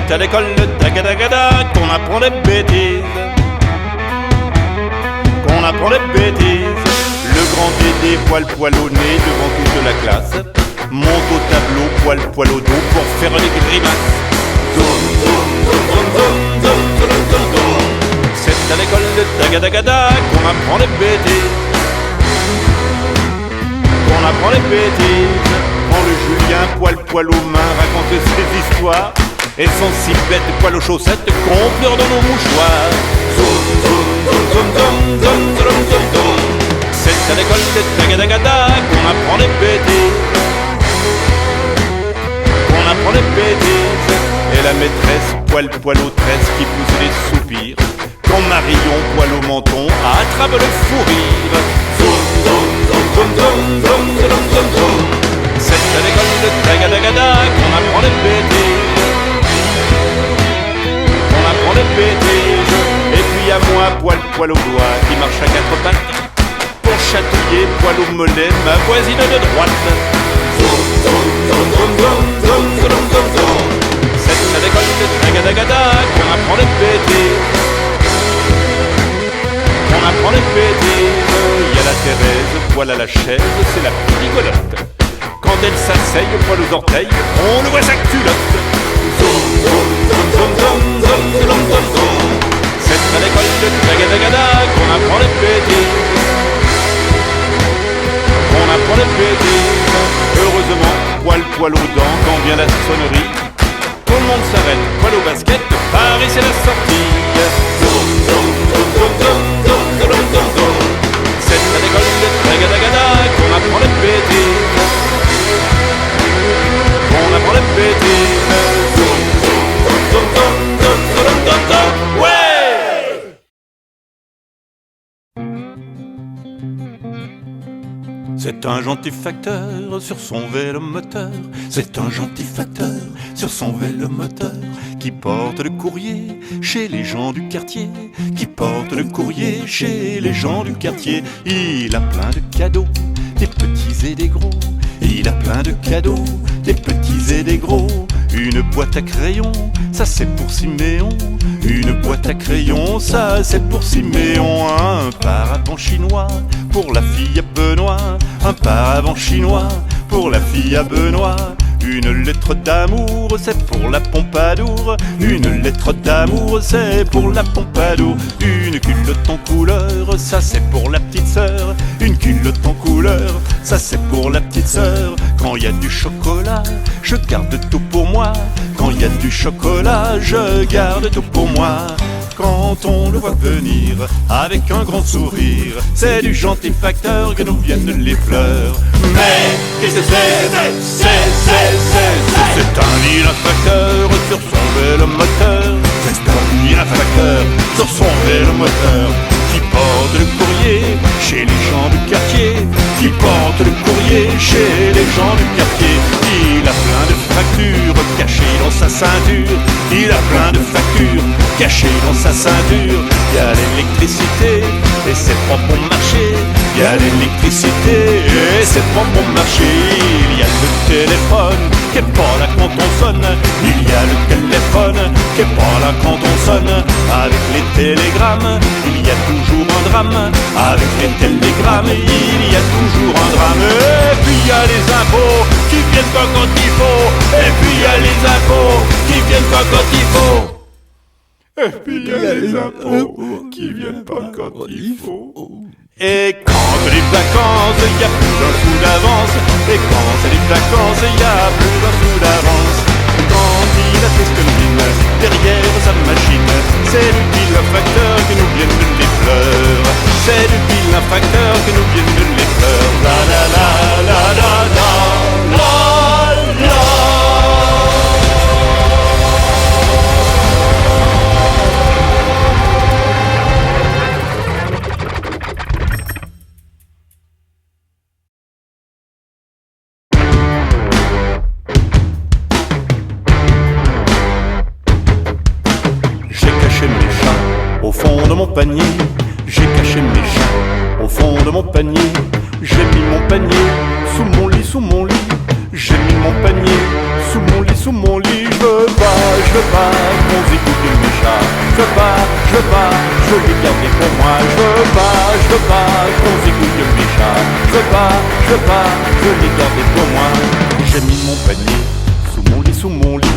C'est à l'école de Tagadagada qu'on apprend les bêtises. Qu'on apprend les bêtises. Le grand Dédé, poil au nez devant toute la classe, monte au tableau, poil au dos pour faire des grimaces. Zoom, zoom, zoom, zoom, zoom, zoom, zoom, zoom, zoom. C'est à l'école de Tagadagada qu'on apprend les bêtises. Qu'on apprend les bêtises. Quand le Julien, poil aux mains, raconte ses histoires, elles sont si bêtes, poil aux chaussettes, qu'on pleure dans nos mouchoirs. Zoom, zoom, zoom, zoom, zoom, zoom, zoom, zoom, zoom. C'est à l'école de Tagadagada qu'on apprend les bêtises. Qu'on apprend les bêtises. Et la maîtresse, poil aux tresses, qui pousse les soupirs. Quand Marion, poil au menton, attrape le fou rire. Zoom, zoom, zoom, zoom, zoom, zoom, zoom, zoom, zoom. C'est à l'école de Tagadagada qu'on apprend les bêtises. Qu'on apprend les bêtises. Et puis à moi, poil au doigt, qui marche à quatre pattes, pour chatouiller, poil au mollet, ma voisine de droite. Zoom, zoom, zoom, zoom, zoom, zoom, zoom, zoom, zoom. C'est à l'école de Tagadagada qu'on apprend les bêtises. Qu'on apprend les bêtises. Il y a la Thérèse, poil à la chaise, c'est la plus rigolote. Quand elle s'asseye, poil aux orteils, on le voit sa culotte. Zoom, zoom, zoom, zoom, zoom, zoom, zoom, zoom, zoom. C'est à l'école de Tagadagada qu'on apprend les bêtises. On apprend les bêtises. Heureusement, poil aux dents, quand vient la sonnerie, tout le monde s'arrête, poil au basket, Paris c'est la sortie. Zoom, zoom, zoom, zoom, zoom, zoom, zoom, zoom, zoom. C'est à l'école de Tagadagada qu'on apprend les bêtises. On apprend les bêtises. Zoom, zoom, zoom, zoom, zoom, zoom, zoom, zoom. Ouais! C'est un gentil facteur sur son vélomoteur. C'est un gentil facteur sur son vélomoteur qui porte le courrier chez les gens du quartier. Qui porte le courrier chez les gens du quartier. Il a plein de cadeaux, des petits et des gros. Il a plein de cadeaux, des petits et des gros. Une boîte à crayons, ça c'est pour Siméon. Une boîte à crayons, ça c'est pour Siméon. Un paravent chinois pour la fille à Benoît. Un paravent chinois pour la fille à Benoît. Une lettre d'amour, c'est pour la Pompadour. Une lettre d'amour, c'est pour la Pompadour. Une culotte en couleur, ça c'est pour la petite sœur. Une culotte en couleur, ça c'est pour la petite sœur. Quand il y a du chocolat, je garde tout pour moi. Quand il y a du chocolat, je garde tout pour moi. Quand on le voit venir avec un grand sourire, c'est du gentil facteur que nous viennent les fleurs. Mais qu'est-ce que c'est? C'est un vilain facteur sur son vélomoteur. C'est un vilain facteur sur son vélomoteur qui porte le courrier chez les gens du quartier. Qui porte le courrier chez les gens du quartier. Il a plein de factures cachées dans sa ceinture. Il a plein de factures cachées dans sa ceinture. Il y a l'électricité et c'est pas bon marché. Il y a l'électricité et c'est pas bon marché. Il y a le téléphone qui est pas là quand on sonne. Il y a le téléphone qui est pas là quand on sonne. Avec les télégrammes, il y a toujours un drame. Avec les télégrammes, il y a toujours un drame. Et puis il y a les impôts qui viennent pas quand il faut. Et puis il y a les impôts qui viennent pas quand il faut. Et puis il y a les impôts qui viennent pas quand il faut. Et quand c'est les vacances, il y a plus d'un sou d'avance. Et quand c'est les vacances, il y a plus d'un sou d'avance. Quand il a fait ce mine derrière sa machine, c'est le vilain facteur que nous viennent les fleurs. C'est le vilain facteur que nous viennent les fleurs. La la la la la la la la. Au fond de mon panier, j'ai caché mes chats. Au fond de mon panier, j'ai mis mon panier sous mon lit, sous mon lit. J'ai mis mon panier sous mon lit, je veux pas qu'on écoute mes chats. Je veux pas, je veux les garder pour moi. Je veux pas qu'on écoute mes chats. Je veux pas, je veux les garder pour moi. J'ai mis mon panier sous mon lit.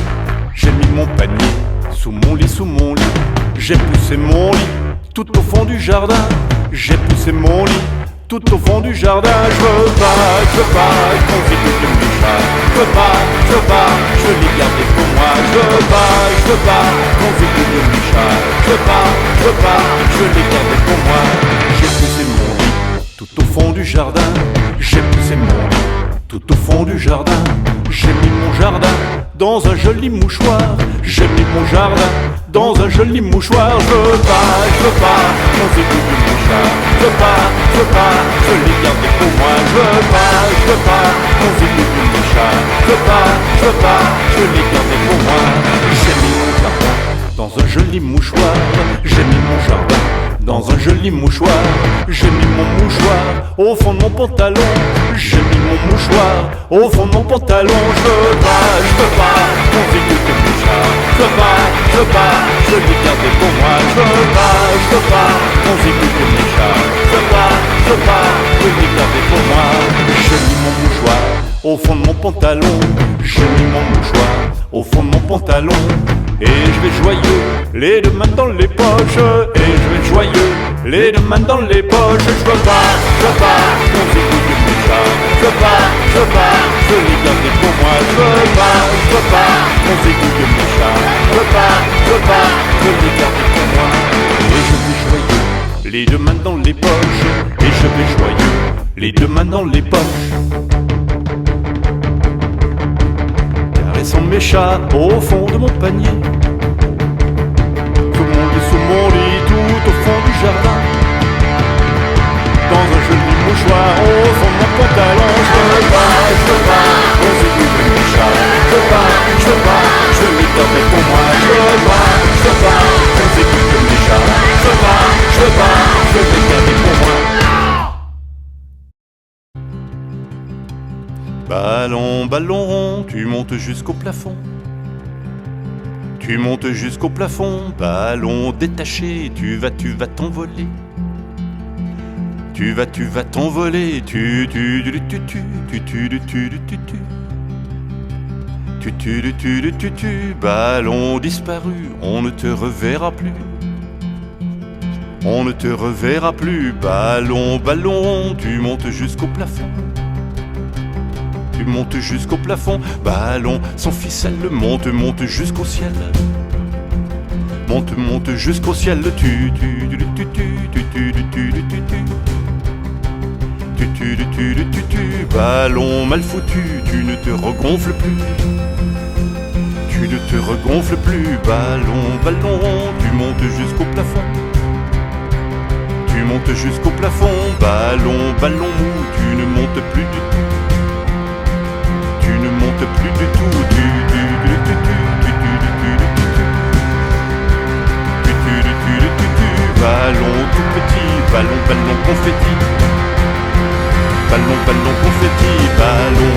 J'ai mis mon panier sous mon lit. J'ai poussé mon lit tout au fond du jardin. J'ai poussé mon lit tout au fond du jardin. Je veux pas qu'on écoute mes chats. Je veux pas, je veux les garder pour moi. Je veux pas qu'on écoute mes chats. Je veux pas, je veux les garder pour moi. J'ai poussé mon lit tout au fond du jardin. J'ai poussé mon lit tout au fond du jardin. J'ai mis mon jardin dans un joli mouchoir. J'ai mis mon jardin dans un joli mouchoir. Je veux pas qu'on écoute mes chats. Je veux pas, je veux les garder pour moi. Je veux pas qu'on écoute mes chats. Je veux pas, je veux les garder pour moi. J'ai mis mon jardin dans un joli mouchoir. J'ai mis mon jardin dans un joli mouchoir. J'ai mis mon mouchoir au fond de mon pantalon. J'ai mis mon mouchoir au fond de mon pantalon. Je veux pas qu'on écoute mes chats. Je veux pas, je veux les garder pour moi. Je veux pas qu'on écoute mes chats. Je veux pas, je veux les garder pour moi. J'ai mis mon mouchoir au fond de mon pantalon. J'ai mis mon mouchoir au fond de mon pantalon. Et je vais joyeux, les deux mains dans les poches. Et je vais joyeux, les deux mains dans les poches. Je veux pas qu'on écoute mes chats. Je veux pas, je veux les garder pour moi. Je veux pas qu'on écoute mes chats. Je veux pas, je veux les garder pour moi. Et je vais joyeux, les deux mains dans les poches. Et je vais joyeux, les deux mains dans les poches. Caressant mes chats au fond de mon panier. Sous mon lit, tout au fond du jardin. Dans un joli mouchoir au fond de mon pantalon. Je veux pas qu'on écoute mes chats. Je veux pas, je veux les garder pour moi. Je veux pas qu'on écoute mes chats. Je veux pas, je veux les garder pour moi. Ballon, ballon rond, tu montes jusqu'au plafond. Tu montes jusqu'au plafond, ballon détaché, tu vas t'envoler. Tu vas t'envoler, ballon disparu, on ne te reverra plus. On ne te reverra plus, ballon, ballon, tu montes jusqu'au plafond. Tu montes jusqu'au plafond, ballon sans ficelle, monte jusqu'au ciel. Monte jusqu'au ciel, ballon mal foutu, tu ne te regonfles plus. Tu ne te regonfles plus, ballon, ballon, tu montes jusqu'au plafond. Tu montes jusqu'au plafond, ballon, ballon mou, tu ne montes plus du tout. Tu ne montes plus du tout. Ballon tout petit, ballon confetti. Ballon confetti, ballon